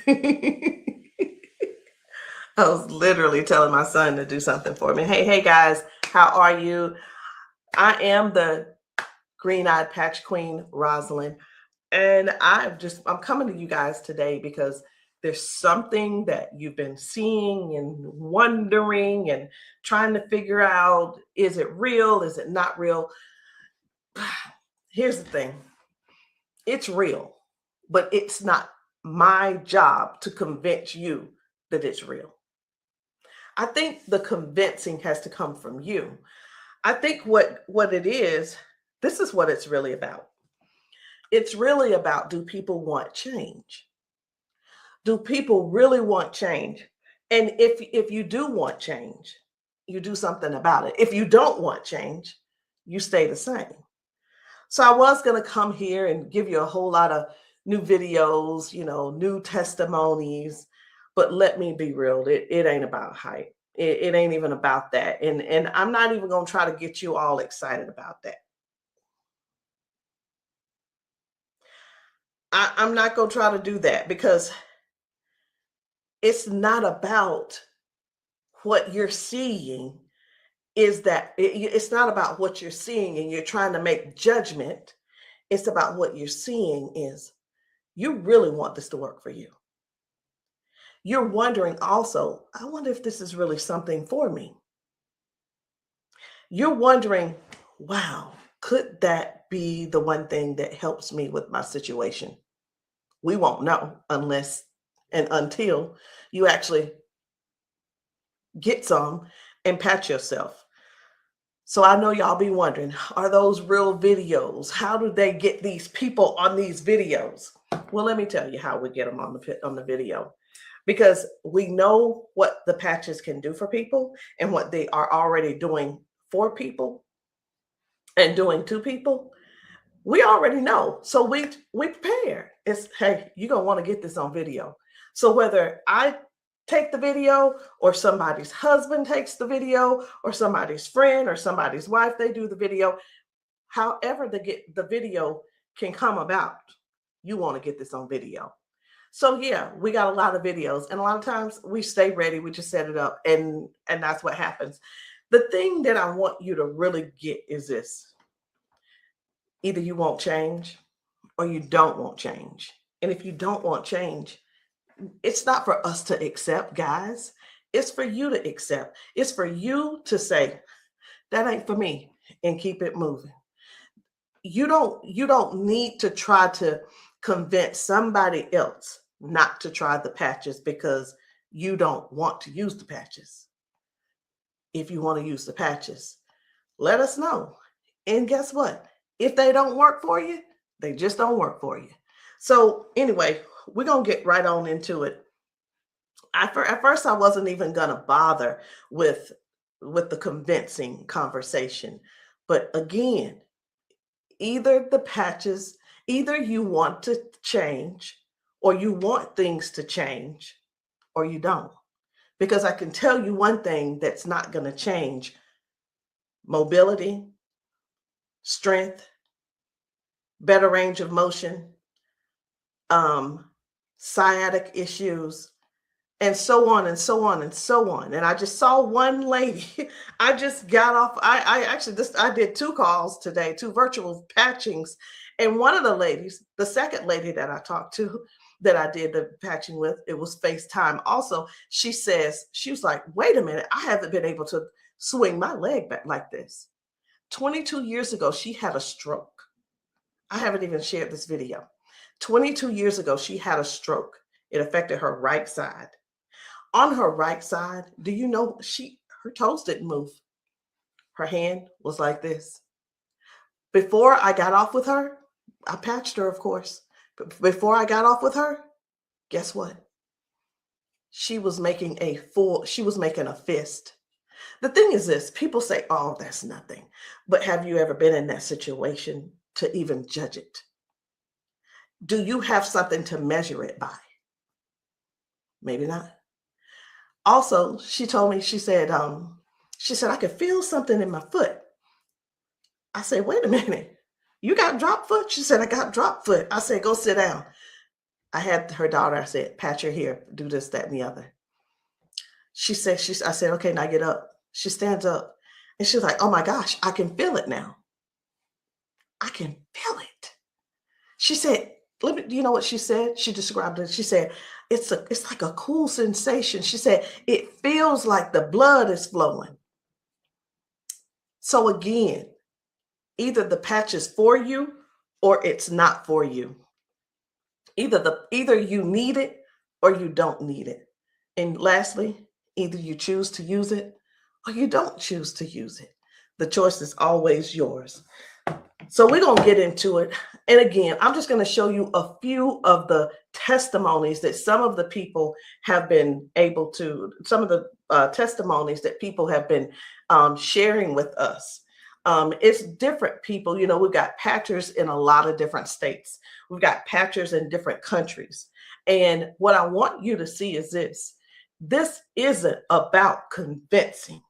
I was literally telling my son to do something for me. Hey guys, how are you? I am the green-eyed patch queen, Rosalind, and I'm coming to you guys today because there's something that you've been seeing and wondering and trying to figure out, is it real? Is it not real? Here's the thing. It's real, but it's not my job to convince you that it's real. I think the convincing has to come from you. I think what it is, this is what it's really about. It's really about, do people want change? Do people really want change? And if you do want change, you do something about it. If you don't want change, you stay the same. So I was going to come here and give you a whole lot of new videos, new testimonies, but let me be real, it ain't about hype. It ain't even about that. And I'm not even going to try to get you all excited about that. I'm not going to try to do that because it's not about what you're seeing. It's not about what you're seeing and you're trying to make judgment. It's about what you're seeing is you really want this to work for you. You're wondering also, I wonder if this is really something for me. You're wondering, wow, could that be the one thing that helps me with my situation? We won't know unless and until you actually get some and patch yourself. So I know y'all be wondering, are those real videos? How do they get these people on these videos? Well, let me tell you how we get them on the video. Because we know what the patches can do for people and what they are already doing for people and doing to people. We already know. So we prepare. It's, hey, you're going to want to get this on video. So whether I take the video or somebody's husband takes the video or somebody's friend or somebody's wife, they do the video, however the video can come about, you want to get this on video. So yeah, we got a lot of videos, and a lot of times we stay ready. We just set it up, and that's what happens. The thing that I want you to really get is this: either you won't change, or you don't want change. And if you don't want change, it's not for us to accept, guys. It's for you to accept. It's for you to say, that ain't for me, and keep it moving. You don't need to try to convince somebody else not to try the patches because you don't want to use the patches. If you want to use the patches, let us know. And guess what? If they don't work for you, they just don't work for you. So anyway, we're going to get right on into it. At first, I wasn't even going to bother with the convincing conversation. But again, either the patches, either you want to change or you want things to change or you don't. Because I can tell you one thing that's not going to change: mobility, strength, better range of motion, sciatic issues, and so on and so on and so on. And I just saw one lady. I just got off. I did 2 calls today, 2 virtual patchings. And one of the ladies, the second lady that I talked to, that I did the patching with, it was FaceTime also. She was like, wait a minute, I haven't been able to swing my leg back like this. 22 years ago, she had a stroke. I haven't even shared this video. 22 years ago, she had a stroke. It affected her right side. On her right side, do you know her toes didn't move? Her hand was like this. Before I got off with her, I patched her, of course. But before I got off with her, guess what? She was making a fist. The thing is this: people say, oh, that's nothing. But have you ever been in that situation to even judge it? Do you have something to measure it by? Maybe not. Also, she told me, she said, I could feel something in my foot. I said, wait a minute, you got drop foot? She said, I got drop foot. I said, go sit down. I had her daughter, I said, pat your hair, do this, that, and the other. I said, okay, now get up. She stands up and she's like, oh my gosh, I can feel it now. I can feel it. She said, let me, you know what she said? She described it. She said, it's like a cool sensation. She said, it feels like the blood is flowing. So again, either the patch is for you or it's not for you. Either you need it or you don't need it. And lastly, either you choose to use it or you don't choose to use it. The choice is always yours. So we're going to get into it. And again, I'm just going to show you a few of the testimonies that some of the people have been able to, some of the testimonies that people have been sharing with us. It's different people. You know, we've got patchers in a lot of different states. We've got patchers in different countries. And what I want you to see is this. This isn't about convincing.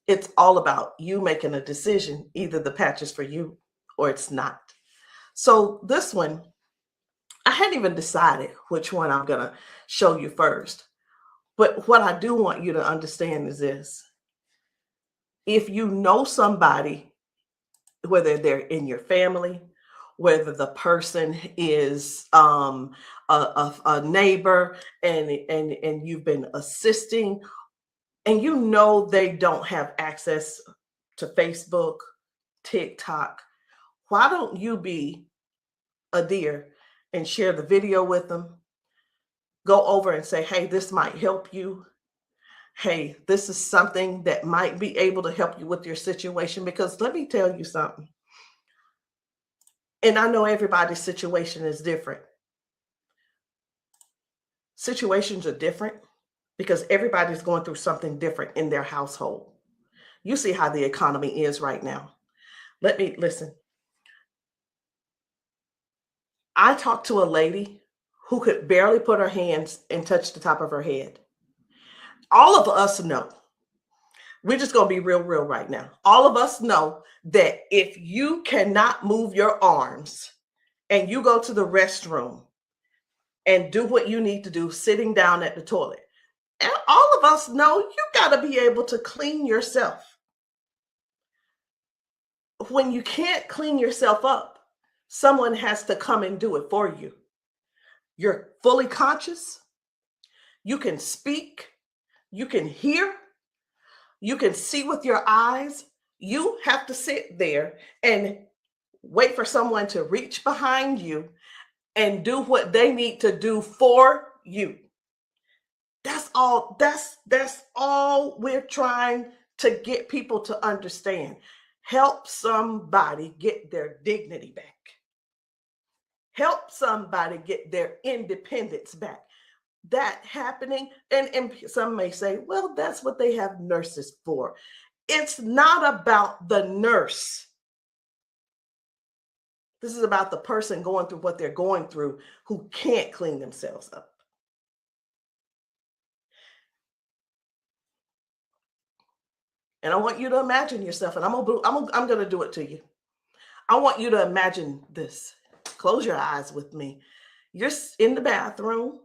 It's all about you making a decision. Either the patch is for you or it's not. So this one, I hadn't even decided which one I'm going to show you first. But what I do want you to understand is this. If you know somebody, whether they're in your family, whether the person is a neighbor and you've been assisting, and you know they don't have access to Facebook, TikTok, why don't you be a dear and share the video with them? Go over and say, hey, this might help you. Hey, this is something that might be able to help you with your situation. Because let me tell you something. And I know everybody's situation is different. Situations are different because everybody's going through something different in their household. You see how the economy is right now. Let me listen. I talked to a lady who could barely put her hands and touch the top of her head. All of us know, we're just going to be real right now. All of us know that if you cannot move your arms and you go to the restroom and do what you need to do sitting down at the toilet, and all of us know you got to be able to clean yourself. When you can't clean yourself up, someone has to come and do it for you. You're fully conscious. You can speak. You can hear. You can see with your eyes. You have to sit there and wait for someone to reach behind you and do what they need to do for you. That's all. That's all we're trying to get people to understand. Help somebody get their dignity back. Help somebody get their independence back. That happening, and some may say, well, that's what they have nurses for. It's not about the nurse. This is about the person going through what they're going through who can't clean themselves up. And I want you to imagine yourself, and I'm going to do it to you. I want you to imagine this. Close your eyes with me. You're in the bathroom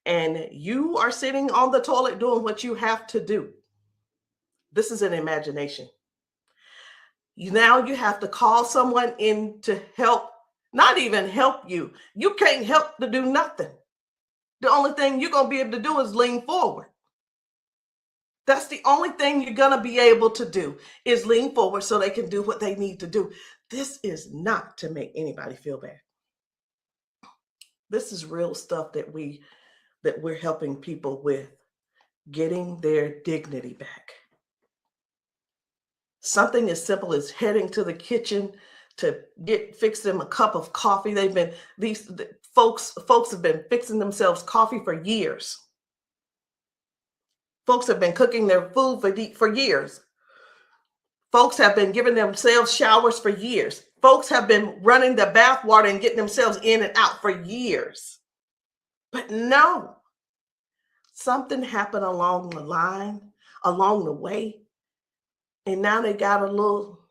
and you are sitting on the toilet doing what you have to do. This is an imagination. Now you have to call someone in to help, not even help you. You can't help to do nothing. The only thing you're going to be able to do is lean forward. That's the only thing you're going to be able to do is lean forward so they can do what they need to do. This is not to make anybody feel bad. This is real stuff that we're helping people with, getting their dignity back. Something as simple as heading to the kitchen to fix them a cup of coffee. These folks have been fixing themselves coffee for years. Folks have been cooking their food for years. Folks have been giving themselves showers for years. Folks have been running the bath water and getting themselves in and out for years. But no, something happened along the line, along the way, and now they got a little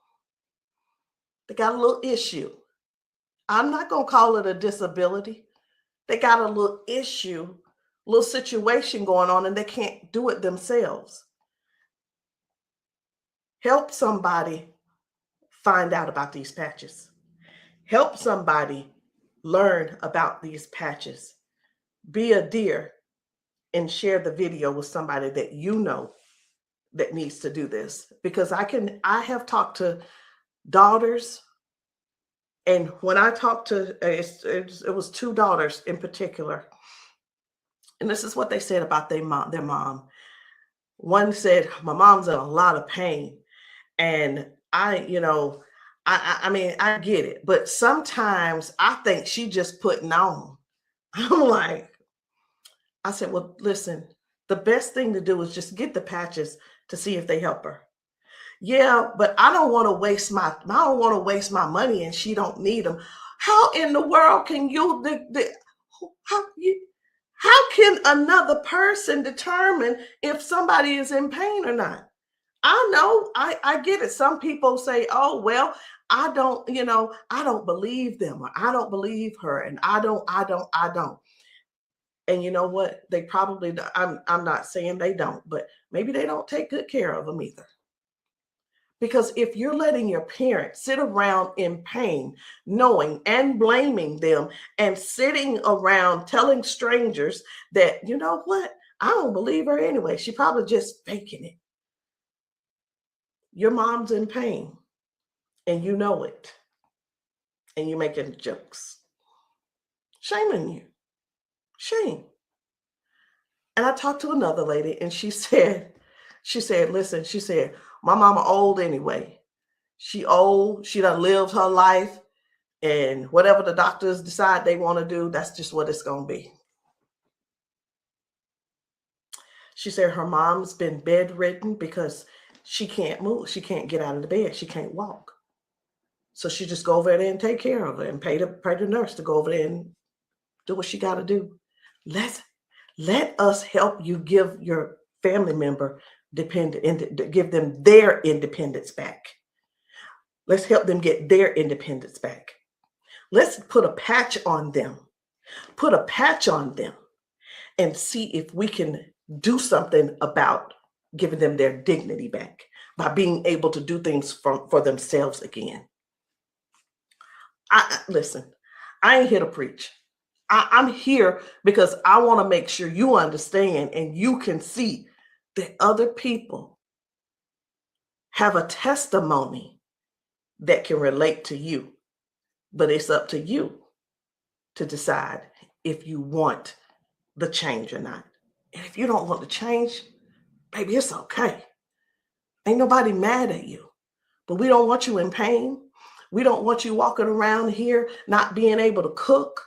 issue. I'm not going to call it a disability They got a little issue, little situation going on, and they can't do it themselves. Help somebody find out about these patches. Help somebody learn about these patches. Be a dear and share the video with somebody that you know that needs to do this. Because I have talked to daughters, and when I talked to, it was two daughters in particular, and this is what they said about their mom. One said, my mom's in a lot of pain. And I mean, I get it, but sometimes I think she just putting on. I'm like, I said, well, listen, the best thing to do is just get the patches to see if they help her. Yeah, but I don't want to waste my money and she don't need them. How in the world can how can another person determine if somebody is in pain or not? I know, I get it. Some people say, oh, well, I don't believe them, or I don't believe her, and I don't. And you know what? They probably, I'm not saying they don't, but maybe they don't take good care of them either. Because if you're letting your parents sit around in pain, knowing and blaming them, and sitting around telling strangers that, you know what, I don't believe her anyway, she probably just faking it. Your mom's in pain and you know it, and you're making jokes. Shame on you. Shame. And I talked to another lady and she said, listen, she said, my mama old anyway. She old, she done lived her life, and whatever the doctors decide they want to do, that's just what it's going to be. She said her mom's been bedridden because she can't move. She can't get out of the bed. She can't walk. So she just go over there and take care of her and pay the nurse to go over there and do what she got to do. Let us help you give your family member give them their independence back. Let's help them get their independence back. Let's put a patch on them. Put a patch on them and see if we can do something about giving them their dignity back by being able to do things for themselves again. Listen, I ain't here to preach. I'm here because I want to make sure you understand and you can see that other people have a testimony that can relate to you. But it's up to you to decide if you want the change or not. And if you don't want the change, baby, it's okay. Ain't nobody mad at you. But we don't want you in pain. We don't want you walking around here not being able to cook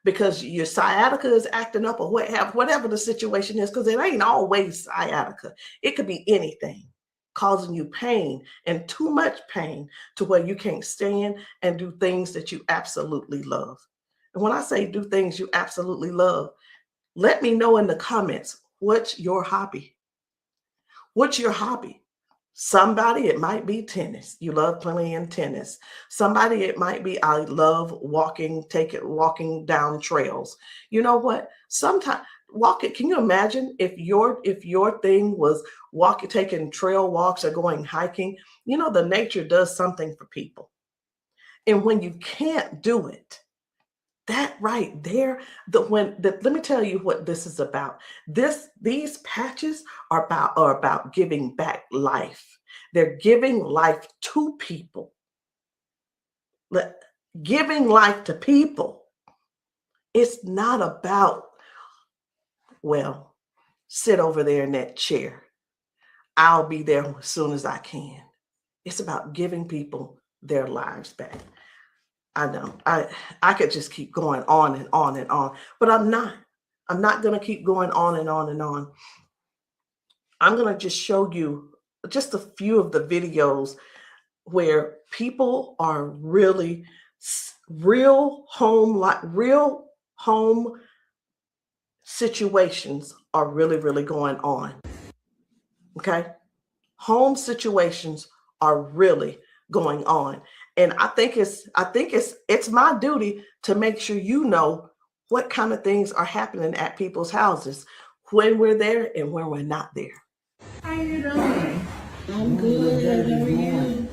because your sciatica is acting up, or whatever the situation is, because it ain't always sciatica. It could be anything causing you pain, and too much pain to where you can't stand and do things that you absolutely love. And when I say do things you absolutely love, let me know in the comments, what's your hobby? What's your hobby? Somebody, it might be tennis. You love playing tennis. Somebody, it might be, I love walking down trails. You know what? Sometimes walking, can you imagine if your thing was taking trail walks or going hiking? You know, the nature does something for people. And when you can't do it, that right there, let me tell you what this is about. These patches are about giving back life. They're giving life to people. Giving life to people. It's not about, well, sit over there in that chair. I'll be there as soon as I can. It's about giving people their lives back. I know I could just keep going on and on and on, but I'm not going to keep going on and on and on. I'm going to just show you just a few of the videos where people are really real home situations are really going on. Okay. Home situations are really going on. And I think it's my duty to make sure you know what kind of things are happening at people's houses when we're there and when we're not there. How you doing? I'm good. How are you?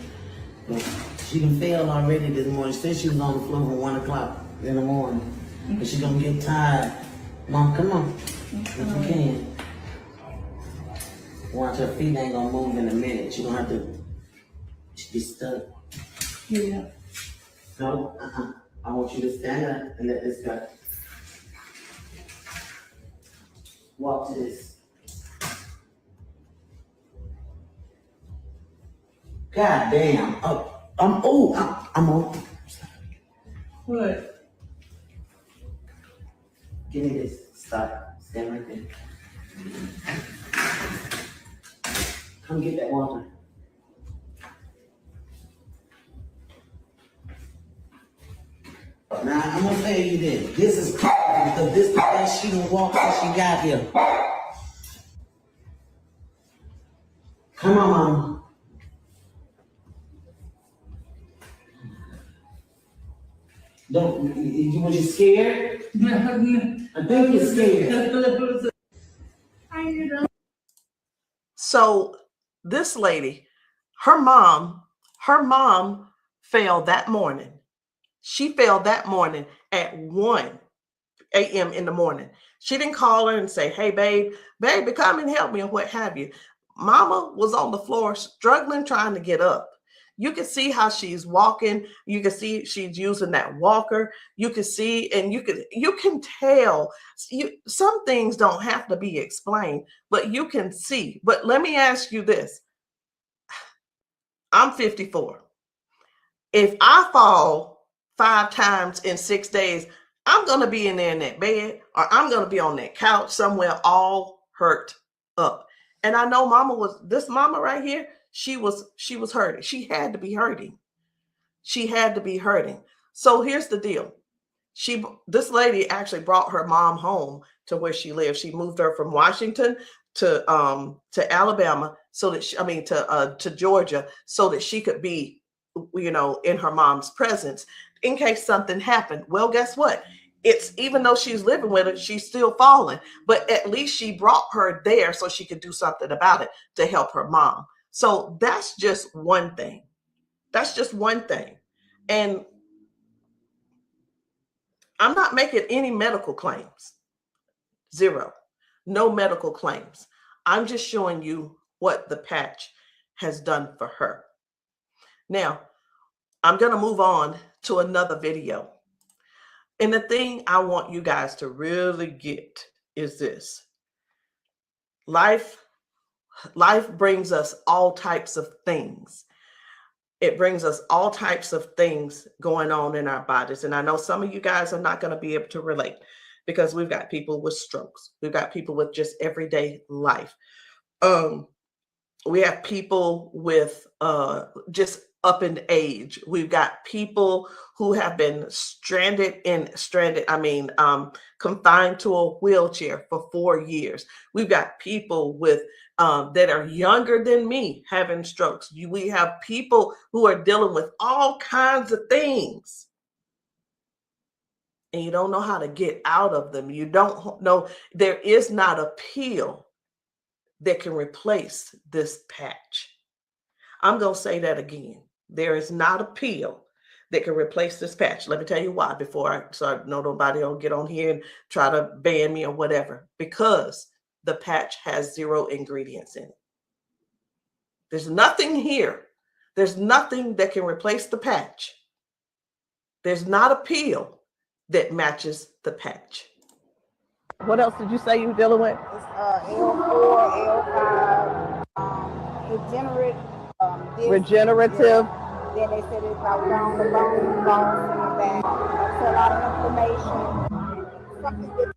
She done failed already this morning. She said she was on the floor from 1 o'clock in the morning. But she gonna get tired. Mom, come on. If you can. Watch, her feet ain't gonna move in a minute. She gonna have to be stuck. Yeah. No, I want you to stand up and let this go. Walk to this. God damn. I'm on. What? Give me this. Stop. Stand right there. Come get that water. Now, I'm gonna tell you this. This is powerful because this is the best she done walked since she got here. Come on, Mama. Don't, was you scared? I think you're scared. How you doing? So this lady, her mom fell that morning. She fell that morning at 1 a.m. in the morning. She didn't call her and say, hey, baby, come and help me, or what have you. Mama was on the floor struggling, trying to get up. You can see how she's walking. You can see she's using that walker. You can see, and you can tell. Some things don't have to be explained, but you can see. But let me ask you this. I'm 54. If I fall 5 times in 6 days, I'm going to be in there in that bed, or I'm going to be on that couch somewhere all hurt up. And I know this mama right here, she was hurting. She had to be hurting. She had to be hurting. So here's the deal. This lady actually brought her mom home to where she lived. She moved her from Washington to Alabama to Georgia, so that she could be, in her mom's presence in case something happened. Well, guess what? It's, even though she's living with her, she's still falling, but at least she brought her there so she could do something about it to help her mom. So that's just one thing. That's just one thing. And I'm not making any medical claims. Zero. No medical claims. I'm just showing you what the patch has done for her. Now, I'm going to move on to another video. And the thing I want you guys to really get is this. Life brings us all types of things. It brings us all types of things going on in our bodies. And I know some of you guys are not going to be able to relate, because we've got people with strokes. We've got people with just everyday life. We have people with just up in age. We've got people who have been confined to a wheelchair for 4 years. We've got people with that are younger than me having strokes. We have people who are dealing with all kinds of things, and you don't know how to get out of them. You don't know. There is not a pill that can replace this patch. I'm going to say that again. There is not a pill that can replace this patch. Let me tell you why, so I know nobody will get on here and try to ban me or whatever. Because the patch has 0 ingredients in it. There's nothing here. There's nothing that can replace the patch. There's not a pill that matches the patch. What else did you say you were dealing with? It's L4, L5, Regenerative. Yeah. Then they said it's about down the bone, bones in the back. That's a lot of inflammation. Something that's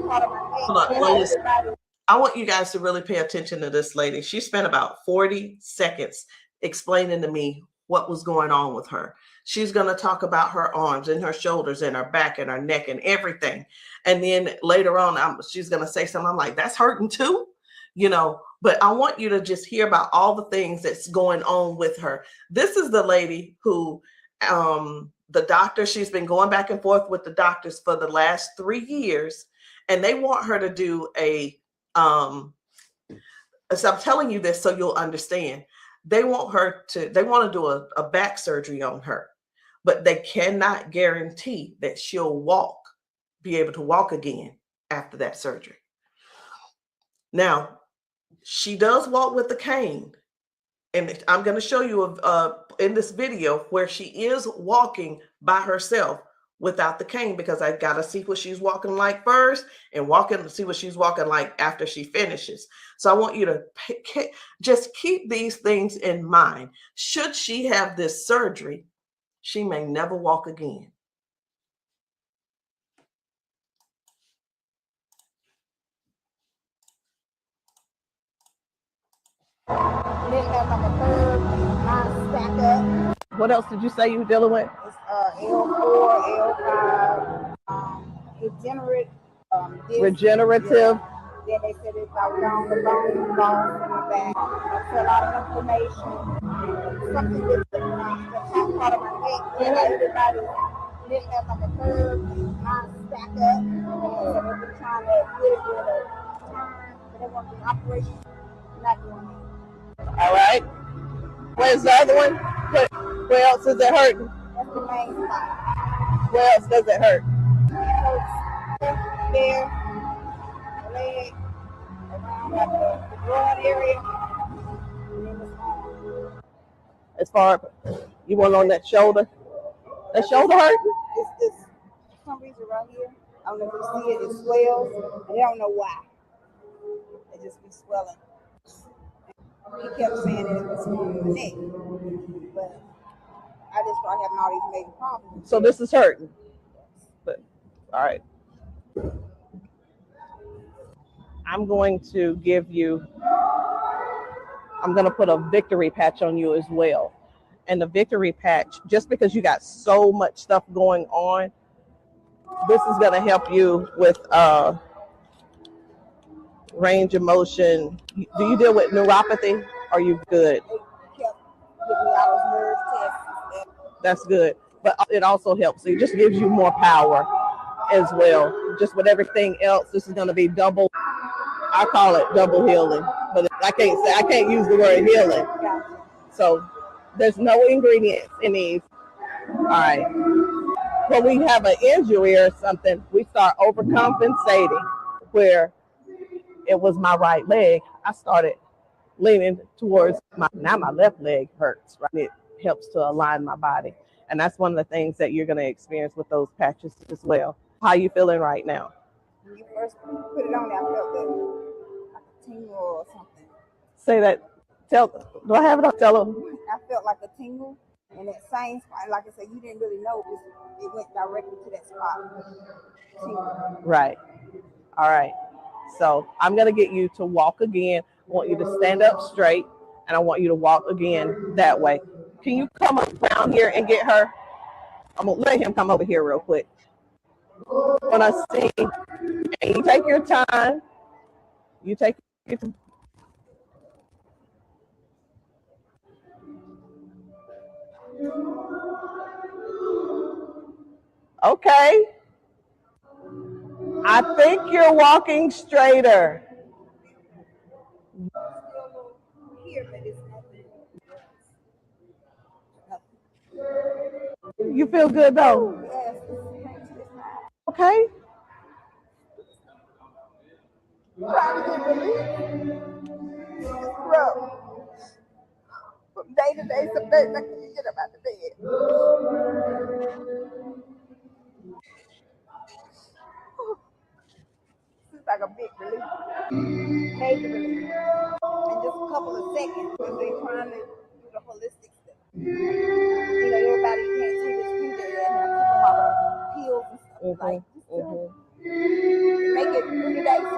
part of my head. I want you guys to really pay attention to this lady. She spent about 40 seconds explaining to me what was going on with her. She's going to talk about her arms and her shoulders and her back and her neck and everything. And then later on, she's going to say something. I'm like, that's hurting too, but I want you to just hear about all the things that's going on with her. This is the lady who the doctor, she's been going back and forth with the doctors for the last 3 years, and they want her to do a so I'm telling you this so you'll understand. They want to do a back surgery on her, but they cannot guarantee that she'll be able to walk again after that surgery. Now, she does walk with the cane, and I'm going to show you in this video where she is walking by herself without the cane, because I got to see what she's walking like first and see what she's walking like after she finishes. So I want you to just keep these things in mind. Should she have this surgery, she may never walk again. Then have like a third, mine stack up. What else did you say you were dealing with? It's L4, L5, regenerative. Yeah. Then they said it's like down the bone in the back. That's a lot of inflammation. Something with the top part of my neck. And everybody didn't have like a curve, mine stack up. So they've been trying to get it with a turn, but they want the operation. Not doing it. All right. Where's the other one? Where else is it hurting? That's the main spot. Where else does it hurt? It hurts there, leg, around like the broad area, and then it's on. As far you want on that shoulder? That shoulder hurt? It's this, for some reason right here. I don't know if you see it, it swells, and they don't know why. It just be swelling. He kept saying that it was from the neck, but I just started having all these major problems. So this is hurting. But, all right. I'm going to put a victory patch on you as well. And the victory patch, just because you got so much stuff going on, this is going to help you with range of motion. Do you deal with neuropathy? Are you good? They kept giving me all those nerve tests. That's good. But it also helps. It just gives you more power as well. Just with everything else, this is going to be double. I call it double healing, but I can't use the word healing. So there's no ingredients in these. All right. When we have an injury or something, we start overcompensating. Where it was my right leg, I started leaning towards my left leg hurts, right? It helps to align my body. And that's one of the things that you're going to experience with those patches as well. How you feeling right now? When you first put it on there, I felt like a tingle or something. Say that. Do I have it up? Tell them. I felt like a tingle in that same spot. Like I said, you didn't really know it went directly to that spot. Tingle. Right. All right. So I'm going to get you to walk again. I want you to stand up straight, and I want you to walk again that way. Can you come up down here and get her? I'm going to let him come over here real quick. When I sing, and you take your time. You take your time. Okay. I think you're walking straighter. You feel good though? Okay. From day to day, some days I can't get up out of bed. It's like a big relief, major relief, in just a couple of seconds because they're trying to do the holistic stuff. You know, everybody can't see this finger and I keep them all the pills and stuff like make it 3 days.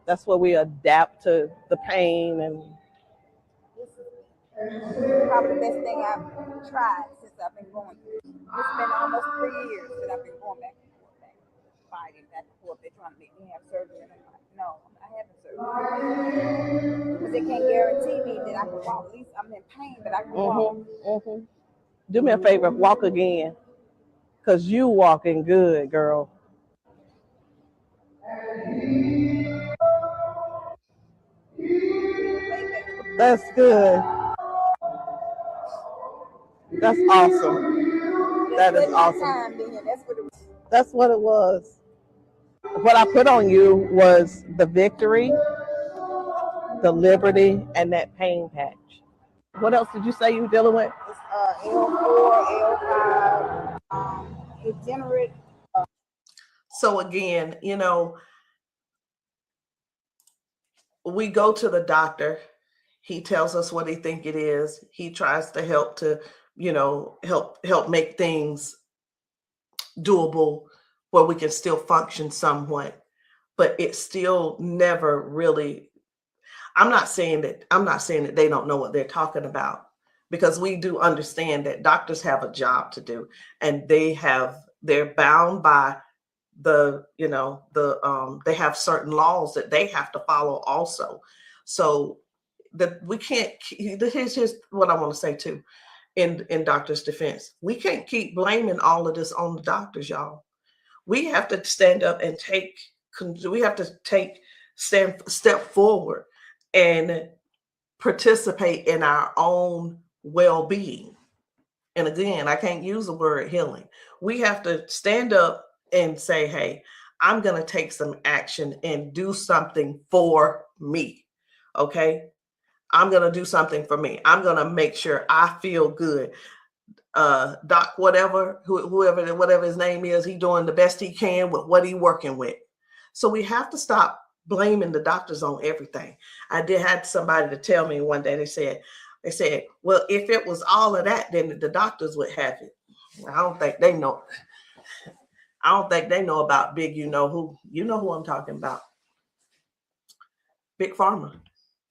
That's where we adapt to the pain, and this is probably the best thing I've tried since I've been going through. It's been almost 3 years that I've been going back and forth, fighting back and forth. They're trying to make me have surgery, and I'm like, no, I'm not having surgery because they can't guarantee me that I can walk. At least I'm in pain, but I can walk. Do me a favor, walk again, because you walking good, girl. That's good. That's awesome. That is awesome. That's what it was. What I put on you was the victory, the liberty, and that pain patch. What else did you say you were dealing with? It's L4, L5, degenerate. So again, we go to the doctor. He tells us what he think it is. He tries to help to, help make things doable where we can still function somewhat, but it's still never really. I'm not saying that they don't know what they're talking about, because we do understand that doctors have a job to do, and they're bound by they have certain laws that they have to follow also. So that we can't. Here's what I want to say too. In doctors' defense, we can't keep blaming all of this on the doctors, y'all. We have to stand up and step forward and participate in our own well-being. And again, I can't use the word healing. We have to stand up and say, hey, I'm going to take some action and do something for me. Okay. I'm going to do something for me. I'm going to make sure I feel good. Doc, whatever his name is, he's doing the best he can with what he's working with. So we have to stop blaming the doctors on everything. I had somebody to tell me one day, they said, well, if it was all of that, then the doctors would have it. I don't think they know. I don't think they know about big, you know who I'm talking about. Big Pharma.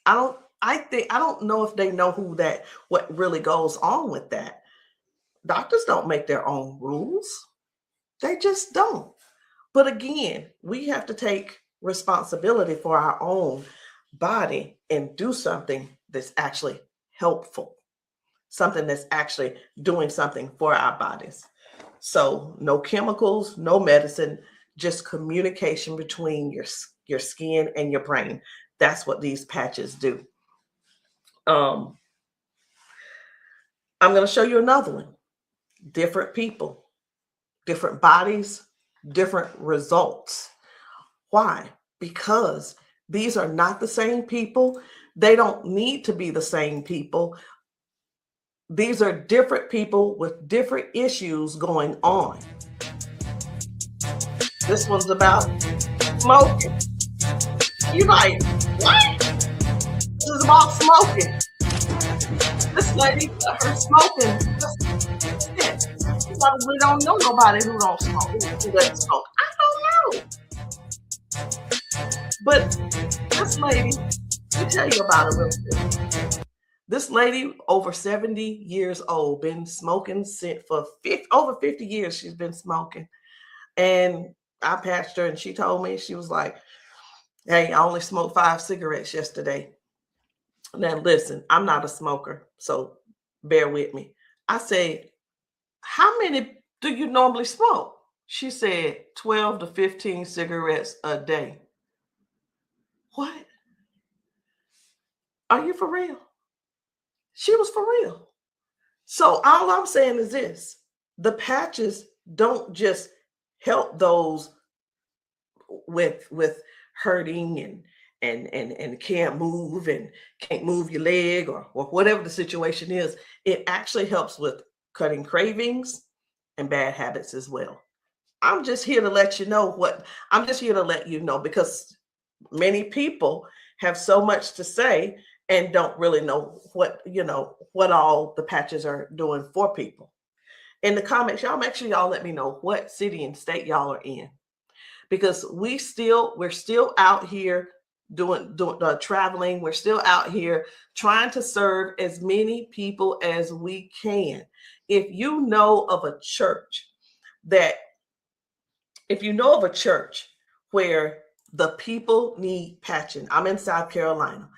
I don't know if they know what really goes on with that. Doctors don't make their own rules. They just don't. But again, we have to take responsibility for our own body and do something that's actually helpful, something that's actually doing something for our bodies. So no chemicals, no medicine, just communication between your skin and your brain. That's what these patches do. I'm going to show you another one. Different people, different bodies, different results. Why? Because these are not the same people. They don't need to be the same people. These are different people with different issues going on. This one's about smoking. You're like, what? This is about smoking. This lady, her smoking. You probably don't know nobody who don't smoke, who doesn't smoke. I don't know. But this lady, let me tell you about her real quick. This lady, over 70 years old, been smoking for over 50 years. She's been smoking. And I patched her, and she told me, she was like, hey, I only smoked 5 cigarettes yesterday. Now, listen, I'm not a smoker, so bear with me. I said, how many do you normally smoke? She said 12 to 15 cigarettes a day. What? Are you for real? She was for real. So all I'm saying is this: the patches don't just help those with hurting and can't move and can't move your leg or whatever the situation is. It actually helps with cutting cravings and bad habits as well. I'm just here to let you know because many people have so much to say and don't really know what all the patches are doing for people. In the comments, y'all make sure y'all let me know what city and state y'all are in, because we're still out here doing traveling. We're still out here trying to serve as many people as we can. If you know of a church where the people need patching, I'm in South Carolina.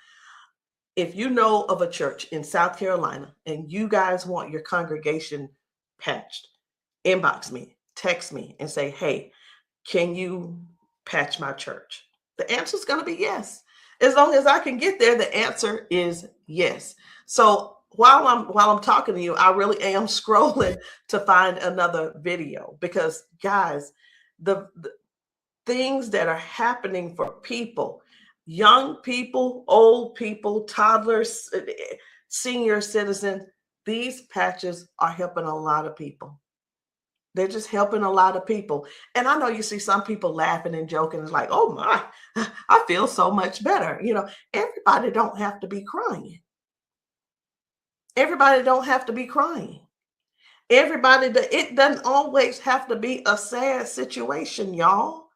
if you know of a church in South Carolina and you guys want your congregation patched, inbox me, text me, and say, hey, can you patch my church? The answer is going to be yes. As long as I can get there, the answer is yes. So while I'm talking to you, I really am scrolling to find another video, because guys, the things that are happening for people, young people, old people, toddlers, senior citizens, these patches are helping a lot of people. They're just helping a lot of people. And I know you see some people laughing and joking. It's like, oh my, I feel so much better. You know, everybody don't have to be crying. Everybody don't have to be crying. It doesn't always have to be a sad situation, y'all.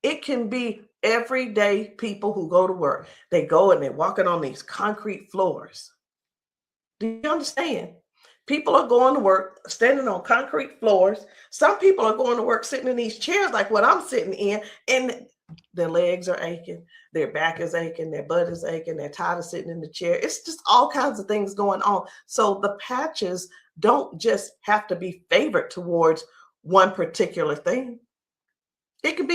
It can be everyday people who go to work. They go and they're walking on these concrete floors. Do you understand? People are going to work standing on concrete floors. Some people are going to work sitting in these chairs like what I'm sitting in, and their legs are aching, their back is aching, their butt is aching, they're tired of sitting in the chair. It's just all kinds of things going on. So the patches don't just have to be favored towards one particular thing. It could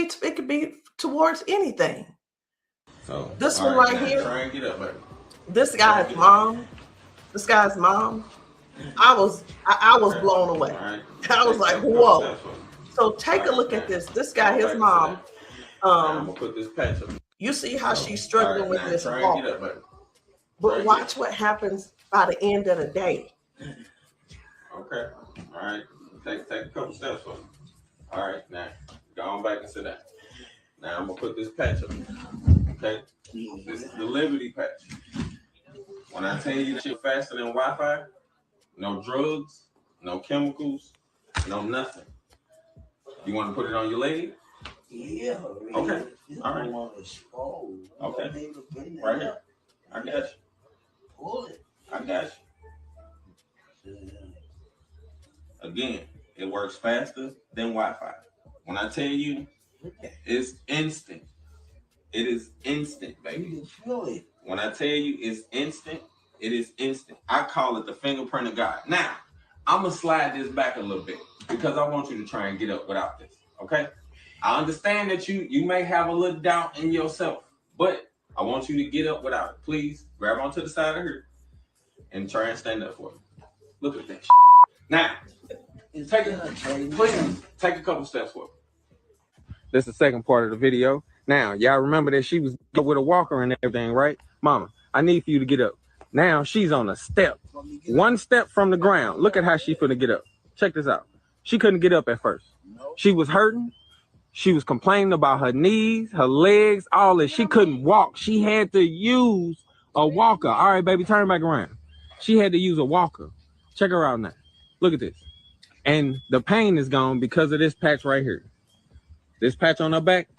be towards anything. So this one right here, try and get up, baby. This guy's mom, I was blown away. Right. I was like, whoa. So take a look at this. This guy, his mom, I'm gonna put this patch up. you see how she's struggling with this try walk. and get up, baby. But watch what happens by the end of the day. Okay. All right. Take a couple steps for me. All right. Now go on back and sit down. Now I'm gonna put this patch up. Okay. This is the Liberty patch. When I tell you that you're faster than Wi-Fi, no drugs, no chemicals, no nothing. You want to put it on your leg? Yeah. Okay. All right. Okay. Right here. I got you. Pull it. I got you. Again, it works faster than Wi-Fi. When I tell you, it's instant. It is instant, baby. You can feel it. When I tell you it's instant, it is instant. I call it the fingerprint of God. Now, I'm going to slide this back a little bit because I want you to try and get up without this, okay? I understand that you may have a little doubt in yourself, but I want you to get up without it. Please grab onto the side of her and try and stand up for me. Look at that shit. Now, please take a couple steps for me. This is the second part of the video. Now, y'all remember that she was with a walker and everything, right? Mama, I need for you to get up. Now she's on a step. One step from the ground. Look at how she's finna get up. Check this out. She couldn't get up at first. She was hurting. She was complaining about her knees, her legs, all this. She couldn't walk. She had to use a walker. All right, baby, turn back around. She had to use a walker. Check her out now. Look at this. And the pain is gone because of this patch right here. This patch on her back,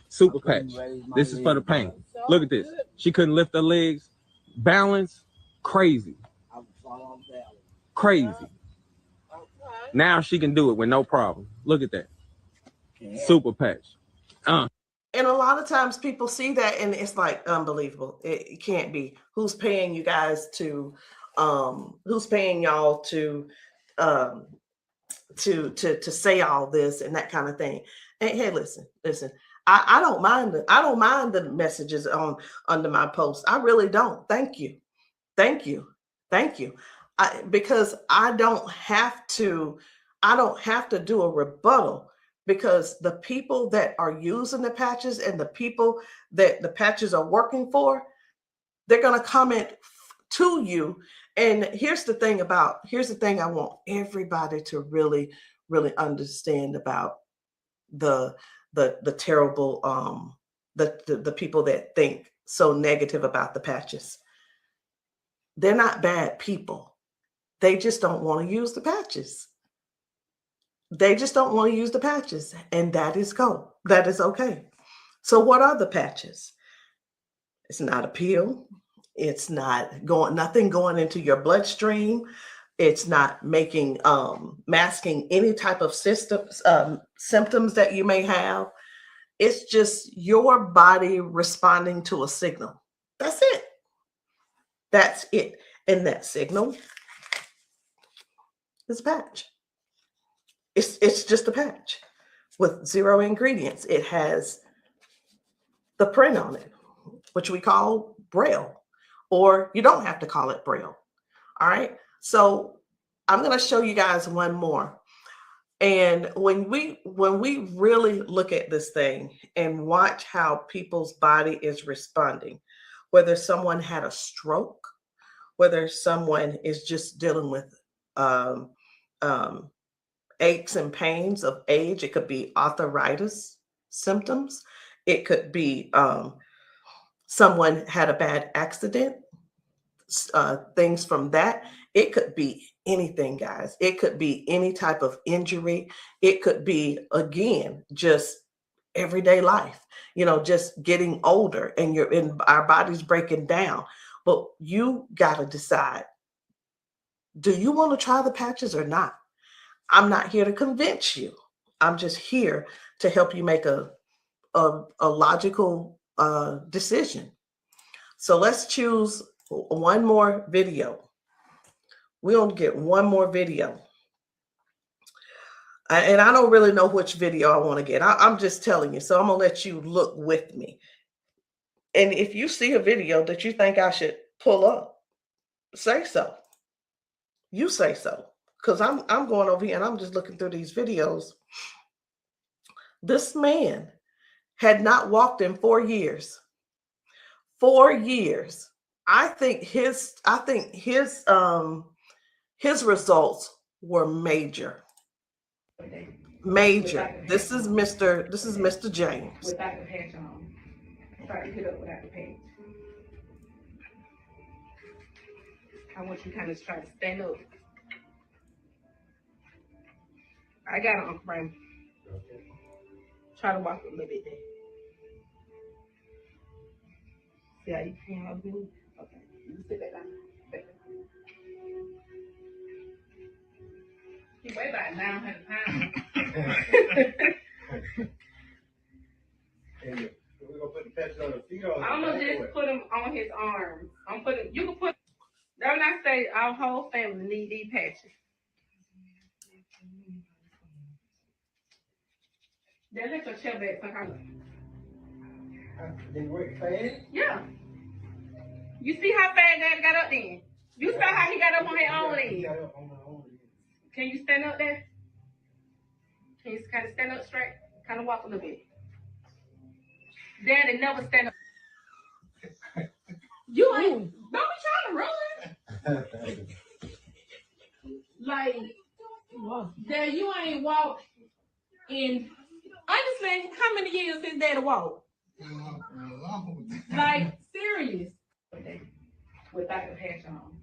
super patch. This is for the pain. Look at this. She couldn't lift her legs. Balance, crazy. Crazy. Now she can do it with no problem. Look at that. Super patch. And a lot of times people see that and it's like unbelievable. It can't be. Who's paying you guys to who's paying y'all to say all this and that kind of thing. And hey, listen. I don't mind the messages under my post. I really don't. Thank you. Because I don't have to do a rebuttal, because the people that are using the patches and the people that the patches are working for, they're going to comment to you. And here's the thing I want everybody to really, really understand about the terrible, the people that think so negative about the patches. They're not bad people. They just don't want to use the patches. And that is okay. So what are the patches? It's not a pill. It's not nothing going into your bloodstream. It's not masking any type of symptoms that you may have. It's just your body responding to a signal. That's it. That's it. And that signal is a patch. It's just a patch with 0 ingredients. It has the print on it, which we call Braille, or you don't have to call it Braille. All right. So I'm going to show you guys one more. And when we really look at this thing and watch how people's body is responding, whether someone had a stroke, whether someone is just dealing with aches and pains of age, it could be arthritis symptoms, it could be someone had a bad accident, things from that. It could be anything, guys. It could be any type of injury. It could be, again, just everyday life, just getting older and our body's breaking down. But you got to decide, do you want to try the patches or not? I'm not here to convince you. I'm just here to help you make a logical decision. So let's choose one more video. We're going to get one more video. And I don't really know which video I want to get. I'm just telling you. So I'm going to let you look with me. And if you see a video that you think I should pull up, say so. You say so. Because I'm going over here and I'm just looking through these videos. This man had not walked in 4 years. 4 years. I think his results were major. Major. This is Mr. James. Without the patch on. Try to hit up without the patch. I want you to kind of try to stand up. I got it, Uncle Brian. Try to walk a little bit there. See how you can help me? Okay. You sit back down. He weigh about 900 pounds. We're gonna put the patches on the feet or I'm gonna just put them on his arms. You can put, that's when I say our whole family need these patches. Then let your chair back some They work fast? Yeah. You see how fast Daddy got up then? You saw how he got up on his own leg. Can you stand up there? Can you kind of stand up straight? Kind of walk a little bit. Daddy never stand up. You ain't, don't be trying to run. Like, Dad, you ain't walked in, honestly, how many years since Daddy walked? Like, serious. Without the patch on.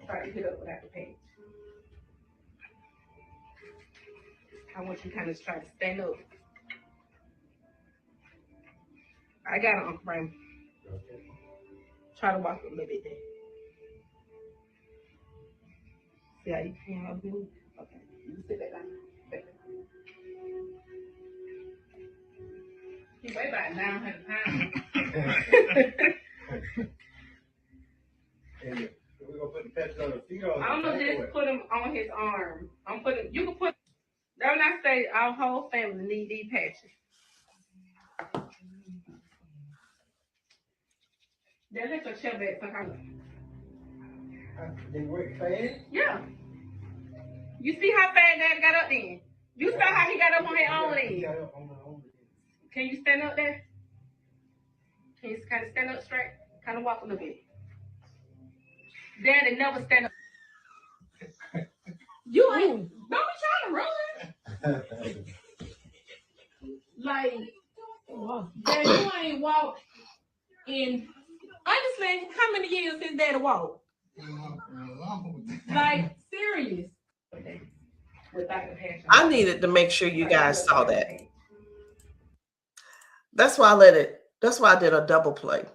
Try to hit up without the patch. I want you to kind of try to stand up. I got it, Uncle Brian. Try to walk a little bit there. See how you can help me? Okay. You sit back down. He weigh about 900 pounds. We're gonna put the patches on the feet or I'm gonna just put them on his arm. You can put, that's when I say our whole family need these patches. Then let your chair back some They work fast? Yeah. You see how fast Daddy got up then? You saw how he got up on his own leg. Can you stand up there? Can you kind of stand up straight? Kind of walk a little bit. Daddy never stand up. You ain't, don't be trying to run. Like, Dad, you ain't walked in, honestly, how many years since Daddy walked? Like, serious. Without the patch on. I needed to make sure you guys saw that. That's why I did a double play.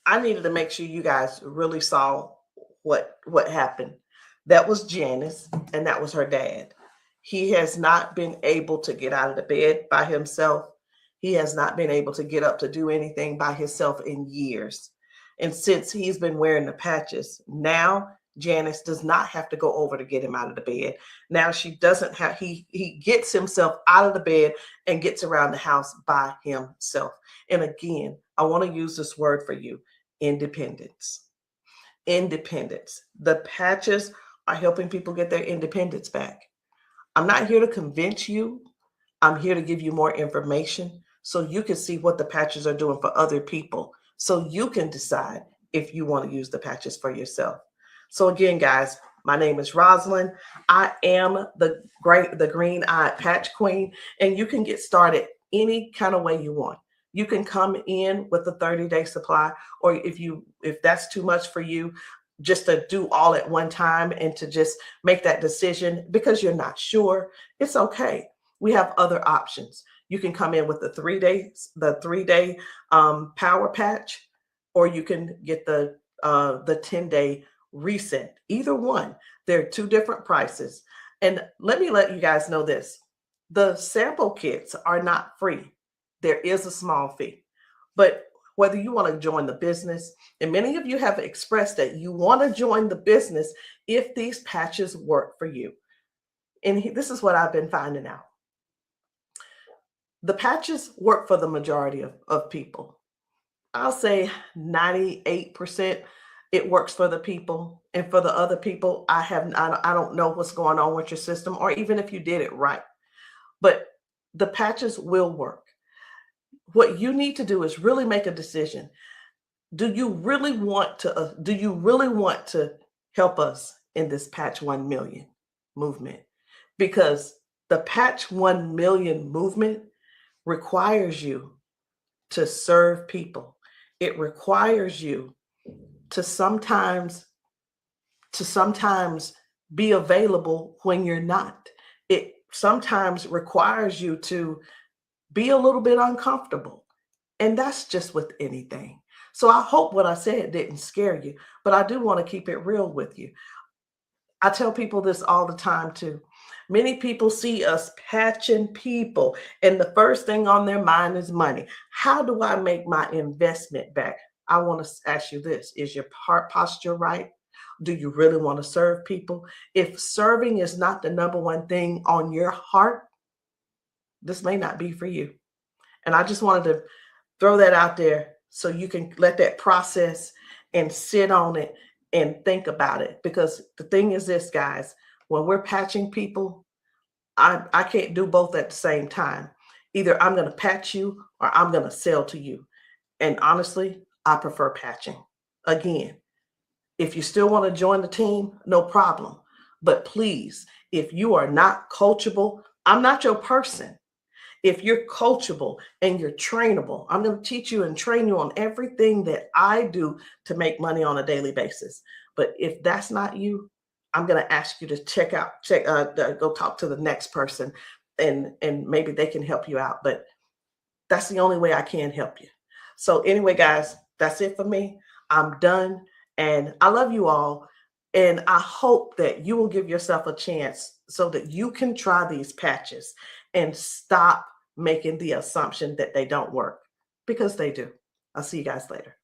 I needed to make sure you guys really saw what happened. That was Janice, and that was her dad. He has not been able to get out of the bed by himself. He has not been able to get up to do anything by himself in years. And since he's been wearing the patches, now Janice does not have to go over to get him out of the bed. Now she doesn't have, he gets himself out of the bed and gets around the house by himself. And again, I want to use this word for you, independence. Independence. The patches are helping people get their independence back. I'm not here to convince you. I'm here to give you more information so you can see what the patches are doing for other people, so you can decide if you want to use the patches for yourself. So again, guys, my name is Rosalind. I am the green-eyed patch queen, and you can get started any kind of way you want. You can come in with a 30-day supply, or if that's too much for you, just to do all at one time and to just make that decision because you're not sure, it's okay. We have other options. You can come in with the 3-day power patch, or you can get the 10-day reset. Either one. There are two different prices. And let me let you guys know this. The sample kits are not free. There is a small fee. But whether you want to join the business, and many of you have expressed that you want to join the business if these patches work for you. And this is what I've been finding out. The patches work for the majority of people. I'll say 98% it works for the people. And for the other people, I don't know what's going on with your system, or even if you did it right. But the patches will work. What you need to do is really make a decision. Do you really want to help us in this Patch 1 Million movement? Because the Patch 1 Million movement requires you to serve people. It requires you to sometimes be available when you're not. It sometimes requires you to be a little bit uncomfortable. And that's just with anything. So I hope what I said didn't scare you, but I do want to keep it real with you. I tell people this all the time too. Many people see us patching people, and the first thing on their mind is money. How do I make my investment back? I want to ask you this. Is your heart posture right? Do you really want to serve people? If serving is not the number one thing on your heart, this may not be for you. And I just wanted to throw that out there so you can let that process and sit on it and think about it. Because the thing is this, guys, when we're patching people, I can't do both at the same time. Either I'm going to patch you or I'm going to sell to you. And honestly, I prefer patching. Again, if you still want to join the team, no problem. But please, if you are not coachable, I'm not your person. If you're coachable and you're trainable, I'm going to teach you and train you on everything that I do to make money on a daily basis. But if that's not you, I'm going to ask you to go talk to the next person, and maybe they can help you out. But that's the only way I can help you. So anyway, guys, that's it for me. I'm done. And I love you all. And I hope that you will give yourself a chance so that you can try these patches and stop making the assumption that they don't work, because they do. I'll see you guys later.